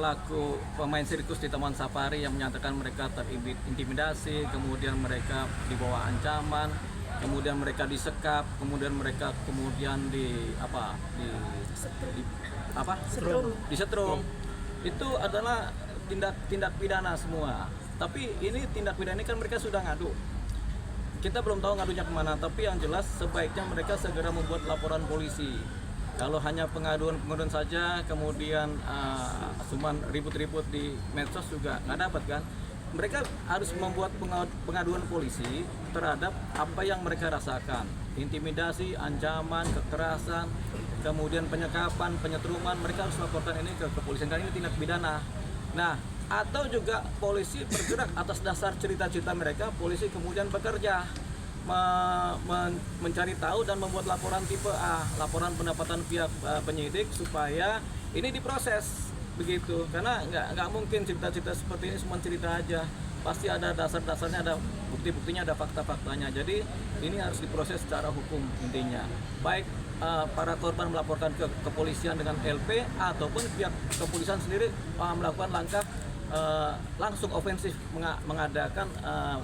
pelaku pemain sirkus di Taman Safari yang menyatakan mereka terintimidasi, kemudian mereka dibawa ancaman, kemudian mereka disekap, kemudian mereka disetrum. Itu adalah tindak pidana semua. Tapi ini tindak pidana ini kan mereka sudah ngadu. Kita belum tahu ngadunya kemana, tapi yang jelas sebaiknya mereka segera membuat laporan polisi. Kalau hanya pengaduan saja, kemudian cuman ribut-ribut di medsos juga nggak dapat kan. Mereka harus membuat pengaduan polisi terhadap apa yang mereka rasakan. Intimidasi, ancaman, kekerasan, kemudian penyekapan, penyetruman, mereka harus laporkan ini ke kepolisian karena ini tindak pidana. Nah, atau juga polisi bergerak atas dasar cerita-cerita mereka, polisi kemudian bekerja mencari tahu dan membuat laporan tipe A, laporan pendapatan pihak penyidik supaya ini diproses begitu. Karena nggak mungkin cerita-cerita seperti ini cuma cerita aja, pasti ada dasar-dasarnya, ada bukti-buktinya, ada fakta-faktanya. Jadi ini harus diproses secara hukum intinya. Baik para korban melaporkan ke kepolisian dengan LP ataupun pihak kepolisian sendiri melakukan langkah langsung ofensif mengadakan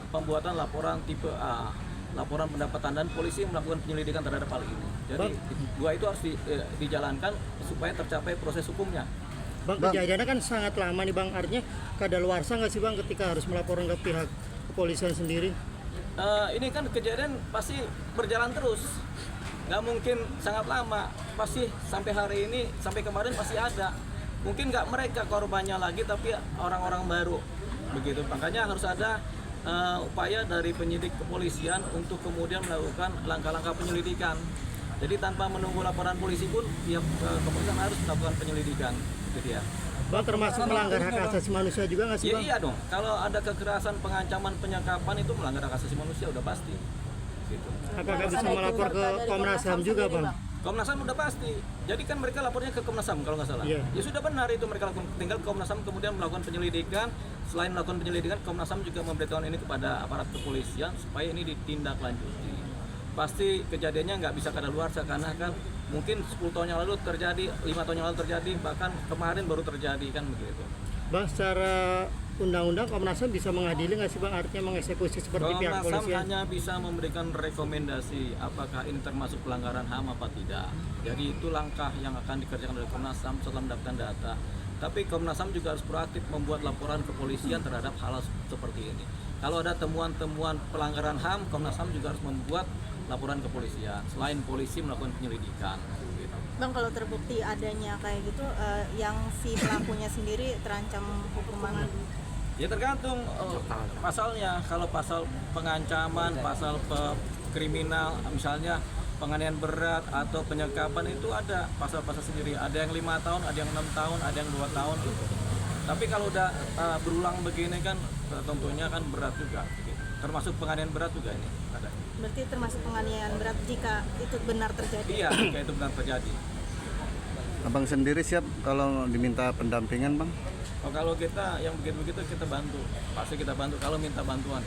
pembuatan laporan tipe A, laporan pendapatan, dan polisi melakukan penyelidikan terhadap hal ini. Jadi dua itu harus dijalankan supaya tercapai proses hukumnya. Bang, kejadiannya kan sangat lama nih Bang, artinya kadaluarsa nggak sih Bang ketika harus melaporkan ke pihak kepolisian sendiri? Ini kan kejadian pasti berjalan terus, nggak mungkin sangat lama, pasti sampai hari ini, sampai kemarin pasti ada. Mungkin nggak mereka korbannya lagi, tapi orang-orang baru begitu. Makanya harus ada upaya dari penyidik kepolisian untuk kemudian melakukan langkah-langkah penyelidikan. Jadi tanpa menunggu laporan polisi pun pihak kepolisian harus melakukan penyelidikan, gitu ya. Bang, termasuk melanggar hak asasi manusia juga nggak sih Bang? Iya dong. Kalau ada kekerasan, pengancaman, penyekapan itu melanggar hak asasi manusia udah pasti. Gitu. Apakah bisa melapor ke Komnas HAM juga Bang? Komnas HAM udah pasti. Jadi kan mereka lapornya ke Komnas HAM kalau nggak salah. Yeah. Ya sudah benar itu mereka lakukan. Tinggal Komnas HAM kemudian melakukan penyelidikan. Selain melakukan penyelidikan, Komnas HAM juga memberitahukan ini kepada aparat kepolisian supaya ini ditindaklanjuti. Pasti kejadiannya nggak bisa kadaluarsa karena kan mungkin 10 tahun yang lalu terjadi, 5 tahun yang lalu terjadi, bahkan kemarin baru terjadi kan begitu. Bang, secara undang-undang Komnas HAM bisa mengadili nggak sih Bang, artinya mengeksekusi seperti pihak Komnas HAM kepolisian? hanya bisa memberikan rekomendasi apakah ini termasuk pelanggaran HAM apa tidak. Jadi itu langkah yang akan dikerjakan oleh Komnas HAM setelah mendapatkan data. Tapi Komnas HAM juga harus proaktif membuat laporan kepolisian terhadap hal seperti ini. Kalau ada temuan-temuan pelanggaran HAM, Komnas HAM juga harus membuat laporan kepolisian. Selain polisi melakukan penyelidikan. Gitu. Bang, kalau terbukti adanya kayak gitu, yang si pelakunya sendiri terancam hukuman? Ya tergantung pasalnya. Kalau pasal pengancaman, pasal kriminal, misalnya penganiayaan berat atau penyekapan, itu ada pasal-pasal sendiri. Ada yang 5 tahun, ada yang 6 tahun, ada yang 2 tahun. Gitu. Tapi kalau udah berulang begini kan tentunya kan berat juga. Gitu. Termasuk penganiayaan berat juga ini ada. Berarti termasuk penganiayaan berat jika itu benar terjadi? Iya, jika itu benar terjadi. Abang sendiri siap kalau diminta pendampingan Bang? Kalau kita yang begitu-begitu kita bantu, pasti kita bantu kalau minta bantuan.